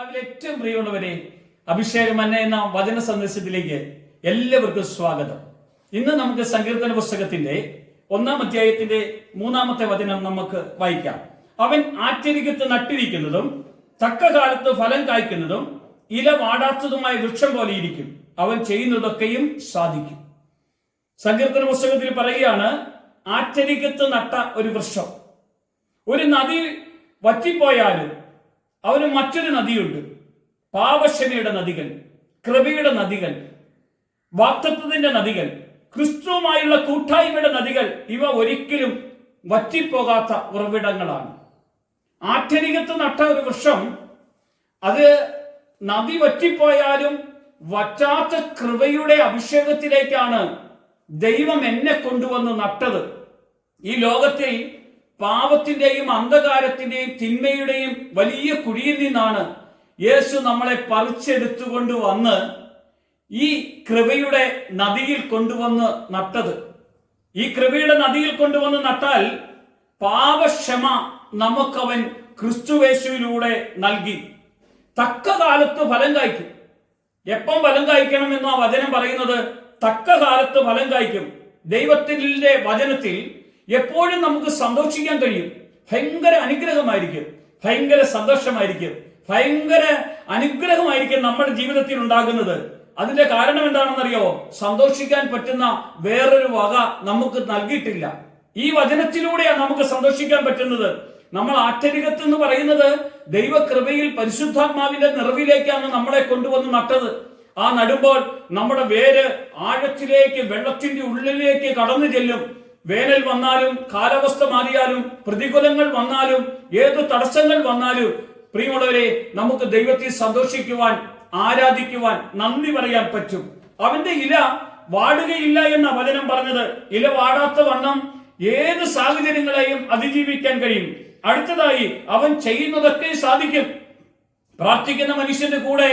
കർത്താവിലെ ഏറ്റവും പ്രിയമുള്ളവരെ, അഭിഷേകം എന്ന വചന സന്ദേശത്തിലേക്ക് എല്ലാവർക്കും സ്വാഗതം. ഇന്ന് നമുക്ക് സങ്കീർത്തന പുസ്തകത്തിന്റെ 1-ാം അധ്യായത്തിന്റെ 3-ാമത്തെ വചനം നമുക്ക് വായിക്കാം. അവൻ ആറ്റരികത്ത് നട്ടിരിക്കുന്നതും തക്ക കാലത്ത് ഫലം കായ്ക്കുന്നതും ഇല വാടാത്തതുമായ വൃക്ഷം പോലെ ഇരിക്കും. അവൻ ചെയ്യുന്നതൊക്കെയും സാധിക്കും. സങ്കീർത്തന പുസ്തകത്തിൽ പറയുകയാണ്, ആറ്റരികത്ത് നട്ട ഒരു വൃക്ഷം. ഒരു നദി വറ്റിപ്പോയാലും അവന് മറ്റൊരു നദിയുണ്ട്. പാപക്ഷമയുടെ നദികൾ, കൃപയുടെ നദികൾ, വാഗ്ദത്തത്തിന്റെ നദികൾ, ക്രിസ്തുവുമായുള്ള കൂട്ടായ്മയുടെ നദികൾ, ഇവ ഒരിക്കലും വറ്റിപ്പോകാത്ത ഉറവിടങ്ങളാണ്. ആറ്റരികത്ത് നട്ട ഒരു വൃക്ഷം, അത് നദി വറ്റിപ്പോയാലും വറ്റാത്ത കൃപയുടെ അഭിഷേകത്തിലേക്കാണ് ദൈവം എന്നെ കൊണ്ടുവന്ന് നട്ടത്. ഈ ലോകത്തിൽ പാപത്തിന്റെയും അന്ധകാരത്തിന്റെയും തിന്മയുടെയും വലിയ കുഴിയിൽ നിന്നാണ് യേശു നമ്മളെ പറിച്ചെടുത്തുകൊണ്ട് വന്ന് ഈ കൃപയുടെ നദിയിൽ കൊണ്ടുവന്ന് നട്ടത്. ഈ കൃപയുടെ നദിയിൽ കൊണ്ടുവന്ന് നട്ടാൽ പാപക്ഷമ നമുക്കവൻ ക്രിസ്തുയേശുവിലൂടെ നൽകി തക്ക കാലത്ത് ഫലം കായ്ക്കും. എപ്പം ഫലം കായ്ക്കണമെന്ന് ആ വചനം പറയുന്നത്, തക്ക കാലത്ത് ഫലം കായ്ക്കും. ദൈവത്തിന്റെ വചനത്തിൽ എപ്പോഴും നമുക്ക് സന്തോഷിക്കാൻ കഴിയും. ഭയങ്കര അനുഗ്രഹമായിരിക്കും, ഭയങ്കര സന്തോഷമായിരിക്കും, ഭയങ്കര അനുഗ്രഹമായിരിക്കും നമ്മുടെ ജീവിതത്തിൽ ഉണ്ടാകുന്നത്. അതിന്റെ കാരണം എന്താണെന്നറിയോ? സന്തോഷിക്കാൻ പറ്റുന്ന വേറൊരു വക നമുക്ക് നൽകിയിട്ടില്ല. ഈ വചനത്തിലൂടെയാണ് നമുക്ക് സന്തോഷിക്കാൻ പറ്റുന്നത്. നമ്മൾ ആറ്റരികത്ത് എന്ന് പറയുന്നത് ദൈവകൃപയിൽ പരിശുദ്ധാത്മാവിന്റെ നിറവിലേക്കാണ് നമ്മളെ കൊണ്ടുവന്ന് നട്ടത്. ആ നടുമ്പോൾ നമ്മുടെ വേര് ആഴത്തിലേക്ക്, വെള്ളത്തിന്റെ ഉള്ളിലേക്ക് കടന്നു ചെല്ലും. വേനൽ വന്നാലും, കാലാവസ്ഥ മാറിയാലും, പ്രതികൂലങ്ങൾ വന്നാലും, ഏത് തടസ്സങ്ങൾ വന്നാലും, പ്രിയമുള്ളവരെ, നമുക്ക് ദൈവത്തിൽ സന്തോഷിക്കുവാൻ, ആരാധിക്കുവാൻ, നന്ദി പറയാൻ പറ്റും. അവന്റെ ഇല വാടുകയില്ല എന്ന വചനം പറഞ്ഞത്. ഇല വാടാത്ത വണ്ണം ഏത് സാഹചര്യങ്ങളെയും അതിജീവിക്കാൻ കഴിയും. അടുത്തതായി, അവൻ ചെയ്യുന്നതൊക്കെ സാധിക്കും. പ്രാർത്ഥിക്കുന്ന മനുഷ്യന്റെ കൂടെ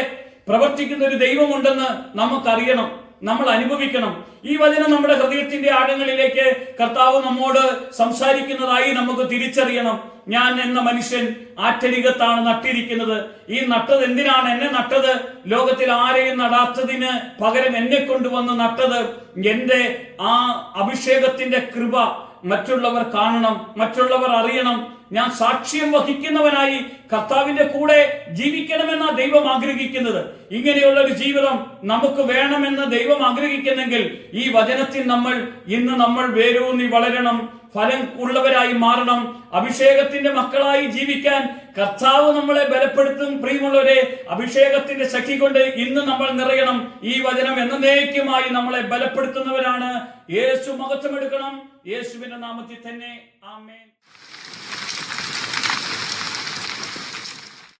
പ്രവർത്തിക്കുന്ന ഒരു ദൈവമുണ്ടെന്ന് നമുക്കറിയണം, നമ്മൾ അനുഭവിക്കണം. ഈ വചനം നമ്മുടെ ഹൃദയത്തിന്റെ ആഴങ്ങളിലേക്ക് കർത്താവ് നമ്മോട് സംസാരിക്കുന്നതായി നമുക്ക് തിരിച്ചറിയണം. ഞാൻ എന്ന മനുഷ്യൻ ആറ്റരികത്താണ് നട്ടിരിക്കുന്നത്. ഈ നട്ടത് എന്തിനാണ്? എന്നെ നട്ടത് ലോകത്തിൽ ആരെയും നടാത്തതിന് പകരം എന്നെ കൊണ്ടുവന്ന് നട്ടത്. എന്റെ ആ അഭിഷേകത്തിന്റെ കൃപ മറ്റുള്ളവർ കാണണം, മറ്റുള്ളവർ അറിയണം. ഞാൻ സാക്ഷ്യം വഹിക്കുന്നവനായി കർത്താവിന്റെ കൂടെ ജീവിക്കണമെന്ന ദൈവം ആഗ്രഹിക്കുന്നത്. ഇങ്ങനെയുള്ള ഒരു ജീവിതം നമുക്ക് വേണമെന്ന് ദൈവം ആഗ്രഹിക്കുന്നെങ്കിൽ ഈ വചനത്തിൽ നമ്മൾ വേരൂന്നി വളരണം, ഫലം ഉള്ളവരായി മാറണം, അഭിഷേകത്തിന്റെ മക്കളായി ജീവിക്കാൻ കർത്താവ് നമ്മളെ ബലപ്പെടുത്തും. പ്രിയമുള്ളവരെ, അഭിഷേകത്തിന്റെ ശക്തി കൊണ്ട് ഇന്ന് നമ്മൾ നിറയണം. ഈ വചനം എന്നേക്കുമായി നമ്മളെ ബലപ്പെടുത്തുന്നവരാണ്. യേശു മഹത്വമെടുക്കണം. യേശുവിന്റെ നാമത്തിൽ തന്നെ ആമേൻ.